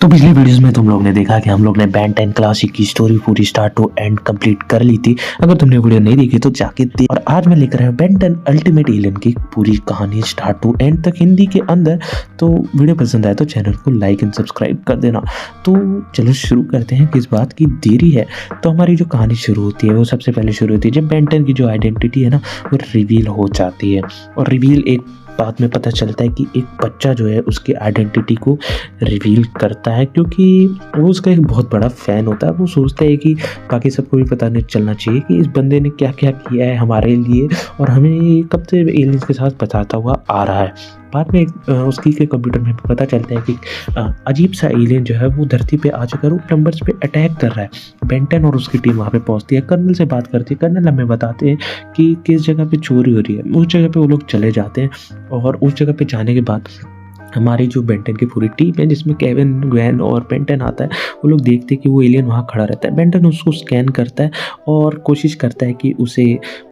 तो पिछले वीडियोस में तुम लोग ने देखा कि हम लोग ने Ben 10 क्लासिक की स्टोरी पूरी स्टार्ट टू एंड कंप्लीट कर ली थी। अगर तुमने वीडियो नहीं देखी तो जाके देख। और आज मैं लेकर आया हूं Ben 10 अल्टीमेट एलियन की पूरी कहानी स्टार्ट टू एंड तक हिंदी के अंदर। तो वीडियो पसंद आए तो चैनल को लाइक एंड सब्सक्राइब कर देना। तो चलो शुरू करते हैं, किस बात की देरी है। तो हमारी जो कहानी शुरू होती है वो सबसे पहले शुरू होती है जब Ben 10 की जो आइडेंटिटी है ना वो रिवील हो जाती है। और रिवील एक बाद में पता चलता है कि एक बच्चा जो है उसकी आइडेंटिटी को रिवील करता है, क्योंकि वो उसका एक बहुत बड़ा फ़ैन होता है। वो सोचता है कि बाकी सबको भी पता नहीं चलना चाहिए कि इस बंदे ने क्या क्या किया है हमारे लिए और हमें कब से एलियंस के साथ बताता हुआ आ रहा है। बाद में उसकी के कंप्यूटर में पता चलता है कि अजीब सा एलियन जो है वो धरती पे आ जाकर वो प्लम्बर्स पे अटैक कर रहा है। Ben 10 और उसकी टीम वहाँ पे पहुँचती है, कर्नल से बात करती है। कर्नल हमें बताते हैं कि किस जगह पे चोरी हो रही है। उस जगह पे वो लोग चले जाते हैं और उस जगह पे जाने के बाद हमारी जो Ben 10 की पूरी टीम है जिसमें केविन, ग्वेन और Ben 10 आता है, वो लोग देखते हैं कि वो एलियन वहाँ खड़ा रहता है। Ben 10 उसको स्कैन करता है और कोशिश करता है कि उसे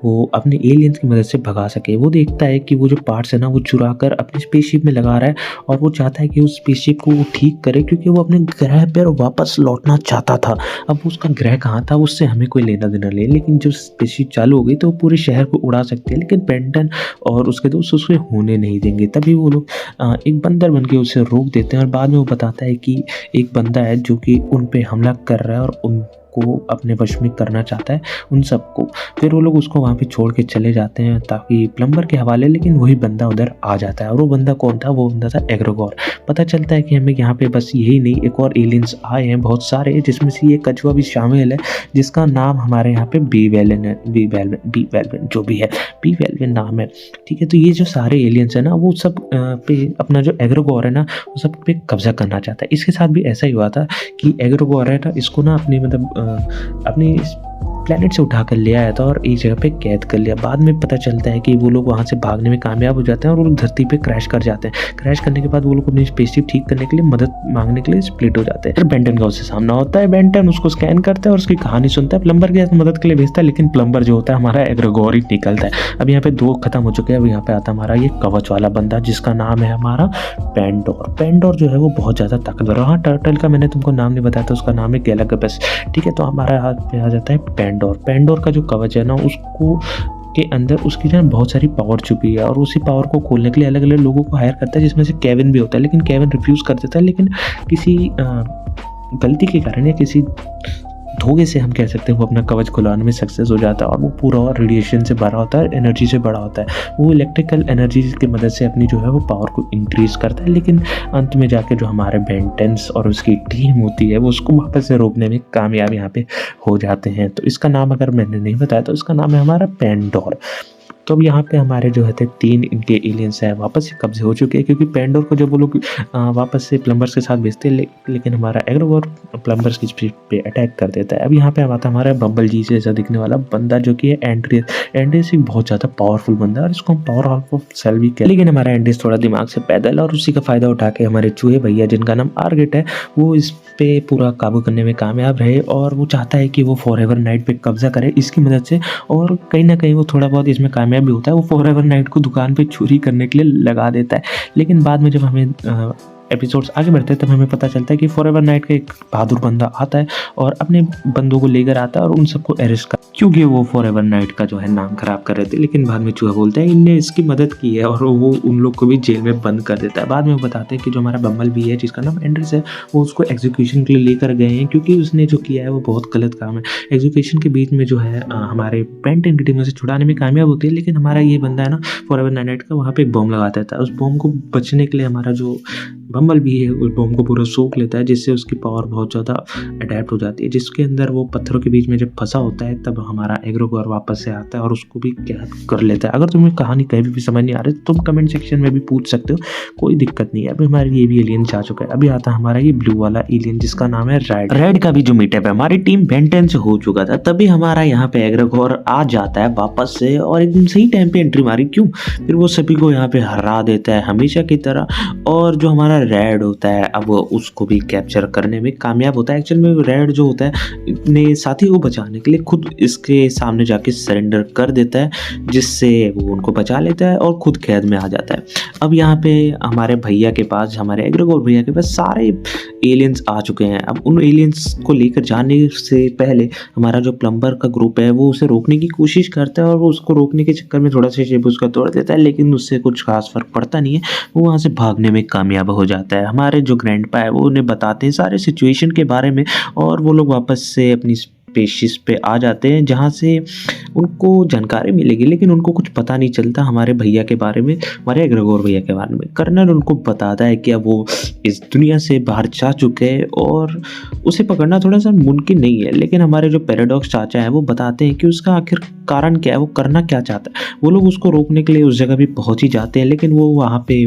वो अपने एलियंस की मदद से भगा सके। वो देखता है कि वो जो पार्ट्स है ना वो चुरा कर अपनी स्पेसशिप में लगा रहा है और वो चाहता है कि उस स्पेसशिप को वो ठीक करे, क्योंकि वो अपने ग्रह पर वापस लौटना चाहता था। अब उसका ग्रह कहाँ था उससे हमें कोई लेना देना नहीं, लेकिन जब स्पेसशिप चालू हो गई तो वो पूरे शहर को उड़ा सकते हैं, लेकिन Ben 10 और उसके दोस्त उसे होने नहीं देंगे। तभी वो लोग एक बंदर बन के उसे रोक देते हैं और बाद में वो बताता है कि एक बंदा है जो कि उन पे हमला कर रहा है और उनको अपने वश में करना चाहता है उन सबको। फिर वो लोग उसको वहाँ पे छोड़ के चले जाते हैं ताकि प्लम्बर के हवाले, लेकिन वही बंदा उधर आ जाता है। और वो बंदा कौन था? वो बंदा था एग्रोगोर। पता चलता है कि हमें यहाँ पे बस यही नहीं एक और एलियंस आए हैं बहुत सारे, जिसमें से ये कछुआ भी शामिल है जिसका नाम हमारे यहाँ पे बी वेलन है। बी वेलन जो भी है, बी वेलन नाम है। ठीक है, तो ये जो सारे एलियंस है ना वो सब पे अपना जो एग्रोगोर है ना वो सब पे कब्जा करना चाहता है। इसके साथ भी ऐसा ही हुआ था कि एग्रोगोर है ना इसको ना अपनी अपनी प्लेनेट से उठा कर ले आया था और एक जगह पे कैद कर लिया। बाद में पता चलता है कि वो लोग वहाँ से भागने में कामयाब हो जाते हैं और वो लोग धरती पे क्रैश कर जाते हैं। क्रैश करने के बाद वो लोग अपनी स्पेसशिप ठीक करने के लिए मदद मांगने के लिए स्प्लिट हो जाते हैं। फिर Ben 10 का उससे सामना होता है। Ben 10 उसको स्कैन करता है और उसकी कहानी सुनता है, प्लम्बर के साथ मदद के लिए भेजता है, लेकिन प्लम्बर जो होता है हमारा एग्रोगोर ही निकलता है। अब यहाँ पे दो खत्म हो चुके हैं। अब यहाँ पे आता है हमारा ये कवच वाला बंदा जिसका नाम है हमारा पेंडोर। पेंडोर जो है वो बहुत ज़्यादा ताकतवर है। हाँ, टर्टल का मैंने तुमको नाम नहीं बताया था, उसका नाम है गैलागबस। ठीक है, तो हमारे हाथ पे आ जाता है पेंडोर। पेंडोर का जो कवच है ना उसको के अंदर उसकी जो बहुत सारी पावर छुपी है और उसी पावर को खोलने के लिए अलग अलग लोगों को हायर करता है, जिसमें से केविन भी होता है। लेकिन केविन रिफ्यूज़ कर देता है, लेकिन किसी गलती के कारण या किसी धोखे से हम कह सकते हैं वो अपना कवच खुलवाने में सक्सेस हो जाता है और वो पूरा और रेडिएशन से भरा होता है, एनर्जी से बड़ा होता है। वो इलेक्ट्रिकल एनर्जी की मदद से अपनी जो है वो पावर को इंक्रीज़ करता है, लेकिन अंत में जाके जो हमारे Ben 10 और उसकी टीम होती है वो उसको वापस से रोकने में कामयाब यहाँ पे हो जाते हैं। तो इसका नाम अगर मैंने नहीं बताया तो इसका नाम है हमारा पेंडोर। तो अब यहाँ पे हमारे जो है तीन इनके एलियंस हैं वापस से कब्जे हो चुके हैं, क्योंकि पेंडोर को जब वो लोग वापस से प्लम्बर्स के साथ भेजते हैं, लेकिन हमारा एग्रोगोर प्लम्बर्स की स्पीड पे अटैक कर देता है। अब यहाँ पे आता हमारा बम्बल जी जैसा दिखने वाला बंदा जो कि है एंड्रियस। एंड्रियस एक बहुत ज़्यादा पावरफुल बंदा है और इसको हम पावर हाफ ऑफ सेल भी कहते हैं, लेकिन हमारा एंड्रियस थोड़ा दिमाग से पैदल और उसी का फ़ायदा उठा के हमारे चूहे भैया जिनका नाम आर्गेट है वो इस पे पूरा काबू करने में कामयाब रहे और वो चाहता है कि वो फॉरएवर नाइट पे कब्जा करे इसकी मदद से। और कहीं ना कहीं वो थोड़ा बहुत इसमें कामयाब भी होता है। वो फॉरएवर नाइट को दुकान पे चोरी करने के लिए लगा देता है, लेकिन बाद में जब हमें एपिसोड्स आगे बढ़ते हैं तब हमें पता चलता है कि फॉरएवर नाइट का एक बहादुर बंदा आता है और अपने बंदों को लेकर आता है और उन सबको अरेस्ट कर, क्योंकि वो फॉरएवर नाइट का जो है नाम खराब कर रहे थे। लेकिन बाद में चूहा बोलता है इनने इसकी मदद की है और वो उन लोग को भी जेल में बंद कर देता है। बाद में वो बताते हैं कि जो हमारा बम्बल भी है जिसका नाम एंड्रिस है वो उसको एग्जीक्यूशन के लिए लेकर गए हैं, क्योंकि उसने जो किया है वो बहुत गलत काम है। एग्जीक्यूशन के बीच में जो है हमारे Ben 10 की टीम से छुड़ाने में कामयाब होती है, लेकिन हमारा ये बंदा है ना फॉरएवर नाइट का वहाँ पे एक बॉम्ब लगा देता है। उस बॉम्ब को बचने के लिए हमारा जो बम्बल भी है उस बॉम्ब को पूरा सोख लेता है, जिससे उसकी पावर बहुत ज़्यादा अडेप्ट हो जाती है, जिसके अंदर वो पत्थरों के बीच में जब फंसा होता है तब हमारा एग्रोगोर वापस से आता है और उसको भी कैद कर लेता है। अगर तुम्हें कहानी कहीं भी समझ नहीं आ रही तो तुम कमेंट सेक्शन में भी पूछ सकते हो, कोई दिक्कत नहीं है। अभी हमारे ये भी एलियन जा चुका है। अभी आता है हमारा ये ब्लू वाला एलियन जिसका नाम है रेड। रेड का भी जो मीटअप है हमारी टीम Ben 10 से हो चुका था, तभी हमारा यहाँ पे एग्रोगोर आ जाता है वापस से और एकदम सही टाइम पे एंट्री मारी। क्यों? फिर वो सभी को यहाँ पे हरा देता है हमेशा की तरह। और जो हमारा हमारा रेड होता है अब वो उसको भी कैप्चर करने में कामयाब होता है। एक्चुअल में रेड जो होता है अपने साथी को बचाने के लिए खुद इसके सामने जाके सरेंडर कर देता है, जिससे वो उनको बचा लेता है और खुद कैद में आ जाता है। अब यहाँ पे हमारे भैया के पास, हमारे एग्रेगोर भैया के पास सारे एलियंस आ चुके हैं। अब उन एलियंस को लेकर जाने से पहले हमारा जो प्लम्बर का ग्रुप है वो उसे रोकने की कोशिश करता है और वो उसको रोकने के चक्कर में थोड़ा सा शिप उसका तोड़ देता है, लेकिन उससे कुछ खास फर्क पड़ता नहीं है। वो वहाँ से भागने में कामयाब हो जाता है। हमारे जो ग्रैंडपा है वो उन्हें बताते हैं सारे सिचुएशन के बारे में और वो लोग वापस से अपनी स्पेसशिप पे आ जाते हैं, जहाँ से उनको जानकारी मिलेगी, लेकिन उनको कुछ पता नहीं चलता हमारे भैया के बारे में, हमारे एग्रेगोर भैया के बारे में। कर्नल उनको बताता है कि अब वो इस दुनिया से बाहर जा चुके हैं और उसे पकड़ना थोड़ा सा मुमकिन नहीं है, लेकिन हमारे जो पैराडॉक्स चाचा है वो बताते हैं कि उसका आखिर कारण क्या है, वो करना क्या चाहता है। वो लोग उसको रोकने के लिए उस जगह भी पहुँच ही जाते हैं, लेकिन वो वहाँ पे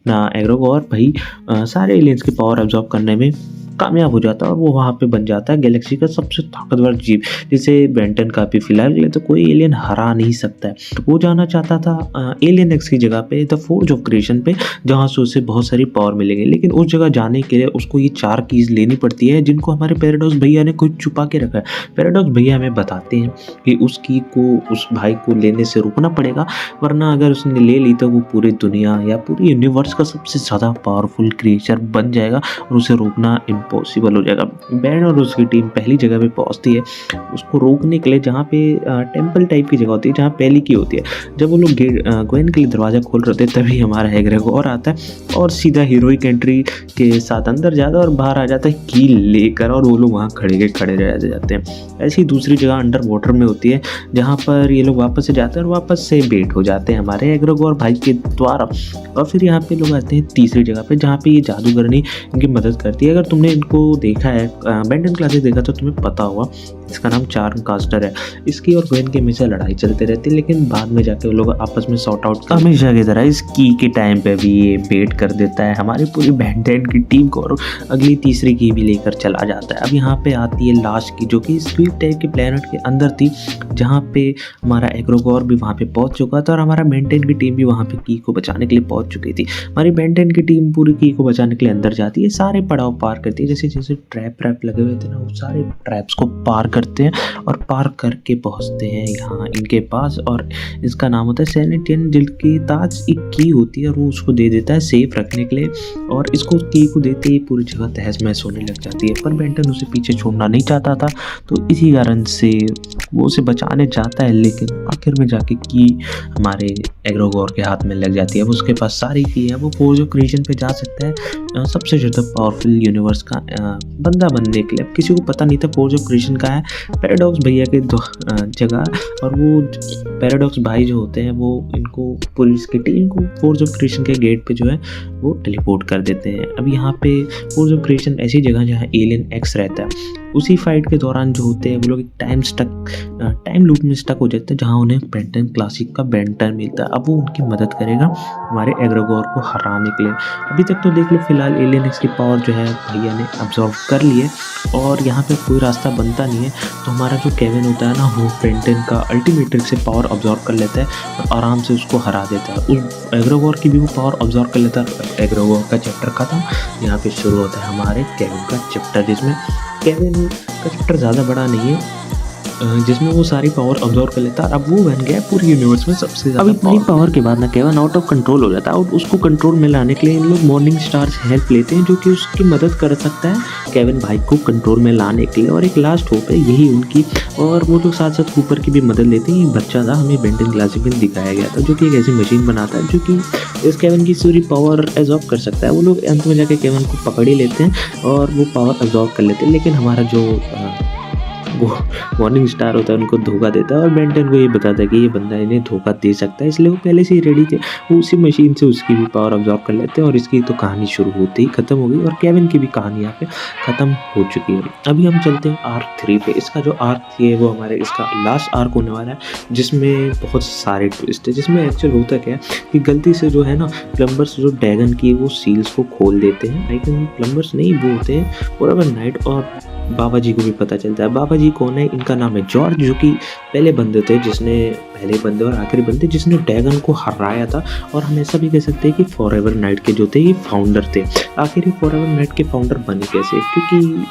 ना एग्रेगोर भाई सारे एलियंस के पावर अब्जॉर्ब करने में कामयाब हो जाता है और वो वहाँ पे बन जाता है गैलेक्सी का सबसे ताकतवर जीव, जिसे बेंटन का भी फिलहाल के लिए तो कोई एलियन हरा नहीं सकता है। वो जाना चाहता था एलियन एक्स की जगह पे, द फोर्ज ऑफ क्रिएशन पे, जहाँ से उसे बहुत सारी पावर मिलेगी, लेकिन उस जगह जाने के लिए उसको ये 4 कीज लेनी पड़ती है, जिनको हमारे पैराडॉक्स भैया ने खुद छुपा के रखा है। पैराडॉक्स भैया हमें बताते हैं कि उस की को उस भाई को लेने से रुकना पड़ेगा, वरना अगर उसने ले ली तो वो पूरी दुनिया या पूरी यूनिवर्स का सबसे ज़्यादा पावरफुल क्रिएचर बन जाएगा और उसे रोकना इम्पॉसिबल हो जाएगा। बैन और उसकी टीम पहली जगह पे पहुंचती है उसको रोकने के लिए, जहाँ पे टेंपल टाइप की जगह होती है, जहाँ पहली की होती है। जब वो लोग ग्वेन के लिए दरवाज़ा खोल रहे थे तभी हमारा एग्रेगोर आता है और सीधा हीरोइक एंट्री के साथ अंदर जाता है और बाहर आ जाता है की लेकर, और वो लोग वहाँ खड़े रह जाते हैं। ऐसी दूसरी जगह अंडर वाटर में होती है, जहाँ पर ये लोग वापस से जाते हैं और वापस से बेट हो जाते हैं हमारे एग्रेगोर भाई के द्वारा। और फिर यहाँ पे लोग आते हैं तीसरी जगह पे, जहाँ पे ये जादूगरनी इनकी मदद करती है। अगर तुमने इनको देखा है, बेंटन क्लासेस देखा, तो तुम्हें पता होगा इसका नाम चार्म कास्टर है। इसकी और ग्वेन की हमेशा लड़ाई चलती रहती है, लेकिन बाद में जाके वो लोग आपस में सॉर्ट आउट कर, हमेशा की तरह इस की के टाइम पे भी ये बेट कर देता है हमारी पूरी बेंटन की टीम को और अगली तीसरी की भी लेकर चला जाता है। अब यहाँ पे आती है लास्ट की, जो कि स्वीप टाइप के प्लेनेट के अंदर थी, जहाँ पे हमारा एग्रेगोर भी वहाँ पे पहुँच चुका था और हमारा बेंटन की टीम भी वहाँ पे की को बचाने के लिए पहुँच चुकी थी। हमारी बेंटन की टीम पूरी की को बचाने के लिए अंदर जाती है, सारे पड़ाव पार करती है, जैसे जैसे ट्रैप लगे हुए थे ना, वो सारे ट्रैप्स को पार करते हैं और पार करके पहुंचते हैं यहाँ इनके पास। और इसका नाम होता है सैनिटियन, जिनकी ताज एक की होती है और वो उसको दे देता है सेफ रखने के लिए, और इसको की को देते ही पूरी जगह तहस महस होने लग जाती है। पर बेंटन उसे पीछे छोड़ना नहीं चाहता था, तो इसी कारण से वो उसे बचाने जाता है, लेकिन आखिर में जाके की हमारे एग्रेगोर के हाथ में लग जाती है। वो उसके पास सारी की है, वो फोर्ज ऑफ क्रिएशन पे जा सकता है सबसे ज़्यादा पावरफुल यूनिवर्स का बंदा बनने के लिए। अब किसी को पता नहीं था फोर्ज ऑफ क्रिएशन का है, पैराडॉक्स भैया के जगह, और वो पैराडॉक्स भाई जो होते हैं वो इनको पूरी इसकी टीम को फोर्ज ऑफ क्रिएशन के गेट पे जो है वो टेलीपोर्ट कर देते हैं। अब यहाँ पे फोर्ज ऑफ क्रिएशन ऐसी जगह जहाँ एलियन एक्स रहता है, उसी फाइट के दौरान जो होते हैं वो लोग एक टाइम लूप में स्टक हो जाते हैं, जहाँ उन्हें बेंटन क्लासिक का बेंटन मिलता है। अब वो उनकी मदद करेगा हमारे एग्रेगोर को हराने के लिए। अभी तक तो देख लो फिलहाल एलियन एक्स की पावर जो है भैया ने अब्जॉर्व कर ली है और यहाँ पे कोई रास्ता बनता नहीं है, तो हमारा जो केविन होता है ना, वो बेंटन का अल्टीमेट ट्रिक से पावर अब्जॉर्व कर लेता है और आराम से उसको हरा देता है। उस एग्रेगोर की भी वो पावर अब्जॉर्व कर लेता है। एग्रेगोर का चैप्टर खत्म। यहाँ पे शुरू होता है हमारे केविन का चैप्टर, जिसमें केविन का चैप्टर ज़्यादा बड़ा नहीं है, जिसमें वो सारी पावर अब्जॉर्व कर लेता है। अब वो बन गया पूरी यूनिवर्स में सबसे ज़्यादा। अब इतनी पावर के बाद ना केविन आउट ऑफ कंट्रोल हो जाता है, और उसको कंट्रोल में लाने के लिए इन लोग मॉर्निंग स्टार से हेल्प लेते हैं, जो कि उसकी मदद कर सकता है केविन भाई को कंट्रोल में लाने के लिए। और एक लास्ट होप है यही उनकी, और वो लोग साथ साथ कूपर की भी मदद लेते हैं। ये बच्चा था, हमें बेंटन क्लासिक में दिखाया गया था, जो कि एक ऐसी मशीन बनाता है जो कि इस केविन की पूरी पावर एब्जॉर्व कर सकता है। वो लोग अंत में जाके केविन को पकड़ ही लेते हैं और वो पावर एब्जॉर्व कर लेते हैं, लेकिन हमारा जो वो मॉर्निंग स्टार होता है उनको धोखा देता है और बेंटन को ये बताता है कि ये बंदा इन्हें धोखा दे सकता है, इसलिए वो पहले से ही रेडी थे। वो उसी मशीन से उसकी भी पावर अब्जॉर्व कर लेते हैं और इसकी तो कहानी शुरू होते ही खत्म हो गई और केविन की भी कहानी यहाँ पे खत्म हो चुकी है। अभी हम चलते हैं आर्क 3 पे। इसका जो आर्क है वो हमारे इसका लास्ट आर्क होने वाला है, जिसमें बहुत सारे ट्विस्ट है। जिसमें एक्चुअल होता क्या है कि गलती से जो है ना, प्लम्बर्स जो ड्रैगन की वो सील्स को खोल देते हैं, लेकिन प्लम्बर्स नहीं, वो होते हैं फॉरएवर नाइट, और बाबा जी को भी पता चलता है। बाबा जी कौन है? इनका नाम है जॉर्ज, जो कि पहले बंदे थे जिसने पहले बंदे और आखिरी बंदे जिसने ड्रैगन को हराया था। और हम ऐसा भी कह सकते हैं कि फॉरएवर नाइट के जो थे ये फाउंडर थे। आखिर ये फॉरएवर नाइट के फाउंडर बने कैसे? क्योंकि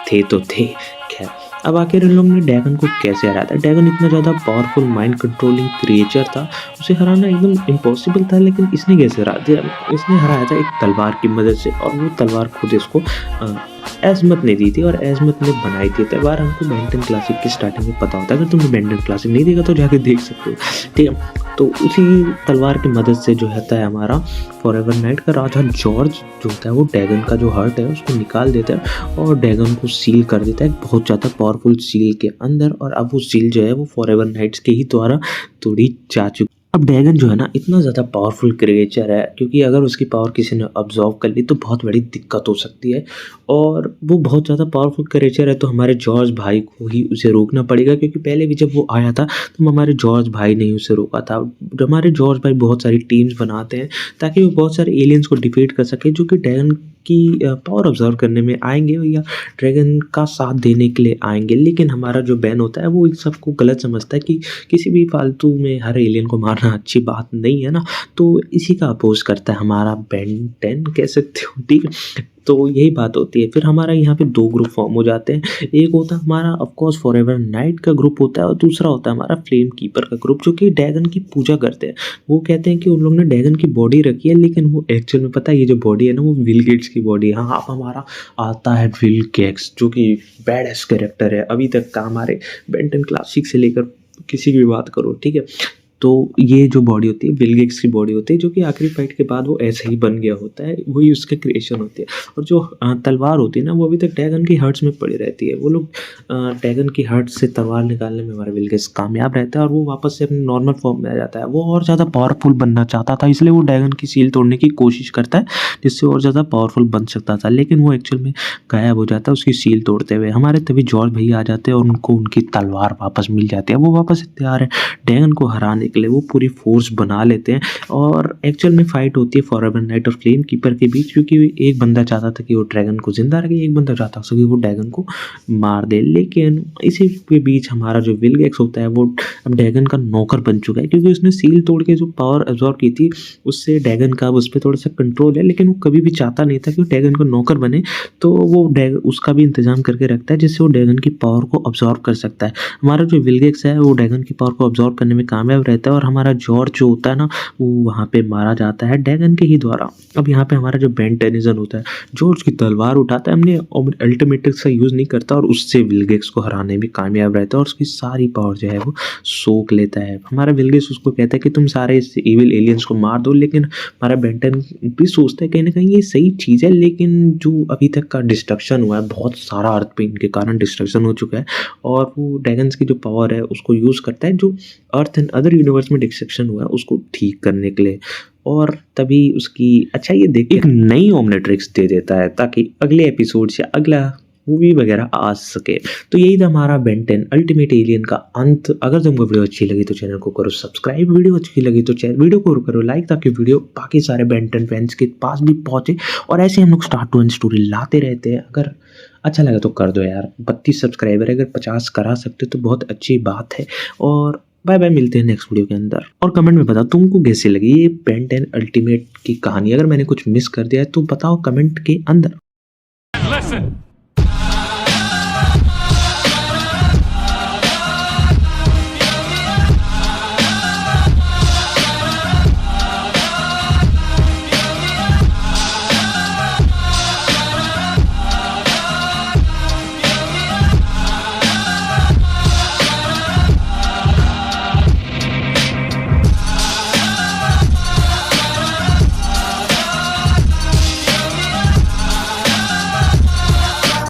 थे तो थे। खैर, अब आखिर इन लोगों ने ड्रैगन को कैसे हराया था? ड्रैगन इतना ज़्यादा पावरफुल माइंड कंट्रोलिंग क्रिएचर था, उसे हराना एकदम इम्पॉसिबल था। लेकिन इसने कैसे हरा दिया? इसने हराया था एक तलवार की मदद से, और वो तलवार खुद इसको एज़मत ने दी थी और एज़मत ने बनाई थी। तलवार हमको बेन 10 क्लासिक की स्टार्टिंग में पता होता है। अगर तुमने बेन 10 क्लासिक नहीं देखा तो जाके देख सकते हो, ठीक है। तो उसी तलवार की मदद से जो होता है हमारा फॉरएवर नाइट का राजा जॉर्ज जो होता है वो ड्रैगन का जो हार्ट है उसको निकाल देता है और ड्रैगन को सील कर देता है बहुत ज़्यादा पावरफुल सील के अंदर। और अब वो सील जो है वो फॉरएवर नाइट्स के ही द्वारा तोड़ी जा चुकी। अब ड्रैगन जो है ना इतना ज़्यादा पावरफुल क्रिएचर है, क्योंकि अगर उसकी पावर किसी ने ऑब्जर्व कर ली तो बहुत बड़ी दिक्कत हो सकती है। और वो बहुत ज़्यादा पावरफुल क्रिएचर है तो हमारे जॉर्ज भाई को ही उसे रोकना पड़ेगा, क्योंकि पहले भी जब वो आया था तो हमारे जॉर्ज भाई ने उसे रोका था। हमारे जॉर्ज भाई बहुत सारी टीम्स बनाते हैं ताकि वो बहुत सारे एलियंस को डिफीट कर सके जो कि ड्रैगन की पावर ऑब्जर्व करने में आएंगे या ड्रैगन का साथ देने के लिए आएंगे। लेकिन हमारा जो बैन होता है वो इन सबको गलत समझता है कि किसी भी फालतू में हर एलियन को मारना अच्छी बात नहीं है ना, तो इसी का अपोज करता है हमारा बेन 10 कह सकते हो, ठीक है। तो यही बात होती है। फिर हमारा यहाँ पे दो ग्रुप फॉर्म हो जाते हैं। एक होता है हमारा ऑफकोर्स फॉरएवर नाइट का ग्रुप होता है और दूसरा होता है हमारा फ्लेम कीपर का ग्रुप, जो कि ड्रैगन की पूजा करते हैं। वो कहते हैं कि उन लोगों ने ड्रैगन की बॉडी रखी है, लेकिन वो एक्चुअल में पता है ये जो बॉडी है ना वो विल गेट्स की बॉडी है। हाँ, अब हमारा आता है विल गेट्स जो कि बैडएस कैरेक्टर है अभी तक का, हमारे बेन 10 क्लासिक से लेकर किसी की भी बात करो, ठीक है। तो ये जो बॉडी होती है विल गेट्स की बॉडी होती है, जो कि आखिरी फाइट के बाद वो ऐसे ही बन गया होता है, वही उसका क्रिएशन होती है। और जो तलवार होती है ना वो अभी तक ड्रैगन की हर्ट्स में पड़ी रहती है। वो लोग ड्रैगन की हर्ट से तलवार निकालने में हमारा विल गेट्स कामयाब रहता है और वो वापस से अपने नॉर्मल फॉर्म में आ जाता है। वो और ज़्यादा पावरफुल बनना चाहता था, इसलिए वो ड्रैगन की सील तोड़ने की कोशिश करता है जिससे और ज़्यादा पावरफुल बन सकता था। लेकिन वो एक्चुअल में गायब हो जाता है उसकी सील तोड़ते हुए। हमारे तभी जॉर्ज भैया आ जाते हैं और उनको उनकी तलवार वापस मिल जाती है। वो वापस से तैयार है ड्रैगन को हराने के लिए। वो पूरी फोर्स बना लेते हैं और एक्चुअल में फाइट होती है फॉरएवर नाइट और फ्लेम कीपर के बीच, क्योंकि एक बंदा चाहता था कि वो ड्रैगन को जिंदा रखे, एक बंदा चाहता था कि वो ड्रैगन को मार दे। लेकिन इसी के बीच हमारा जो विल गेट्स होता है वो अब ड्रैगन का नौकर बन चुका है, क्योंकि उसने सील तोड़ के जो पावर एब्जॉर्ब की थी उससे ड्रैगन का उस पर थोड़ा सा कंट्रोल है। लेकिन वो कभी भी चाहता नहीं था कि वो ड्रैगन को नौकर बने, तो वो उसका भी इंतजाम करके रखता है जिससे वो ड्रैगन की पावर को ऑब्जॉर्व कर सकता है। हमारा जो विल गेट्स है वो ड्रैगन की पावर को ऑब्जॉर्व करने में कामयाब रहता है और हमारा जॉर्ज जो होता है ना वो वहाँ पे मारा जाता है ड्रैगन के ही द्वारा। अब यहाँ पे हमारा जो बेन टेनिसन होता है जॉर्ज की तलवार उठाता है, हमने अल्टीमेट का यूज़ नहीं करता और उससे विल गेट्स को हराने में कामयाब रहता है और उसकी सारी पावर जो है वो सोख लेता है। हमारा विल गेट्स उसको कहता है कि तुम सारे इस इविल एलियंस को मार दो, लेकिन हमारा बेन टेन भी सोचता है कहीं ना कहीं ये सही चीज़ है, लेकिन जो अभी तक का डिस्ट्रक्शन हुआ है बहुत सारा अर्थ पे इनके कारण डिस्ट्रक्शन हो चुका है और वो ड्रैगन्स की जो पावर है उसको यूज़ करता है जो अर्थ एंड अदर यूनिवर्स में डिस्ट्रक्शन हुआ है उसको ठीक करने के लिए। और तभी उसकी अच्छा ये देख एक नई ओमलेट्रिक्स दे देता है ताकि अगले एपिसोड से अगला मूवी वगैरह आ सके। तो यही था हमारा बेन 10 अल्टीमेट एलियन का अंत। अगर तुमको वीडियो अच्छी लगी तो चैनल को करो सब्सक्राइब, वीडियो अच्छी लगी तो वीडियो को करो लाइक, ताकि वीडियो बाकी सारे बेन 10 फैंस के पास भी पहुंचे। और ऐसे हम लोग स्टार्ट टू एंड स्टोरी लाते रहते हैं। अगर अच्छा लगा तो कर दो यार, 32 सब्सक्राइबर है, अगर 50 करा सकते तो बहुत अच्छी बात है। और बाय बाय, मिलते हैं नेक्स्ट वीडियो के अंदर। और कमेंट में बताओ तुमको कैसे लगी ये बेन 10 अल्टीमेट की कहानी। अगर मैंने कुछ मिस कर दिया है तो बताओ कमेंट के अंदर।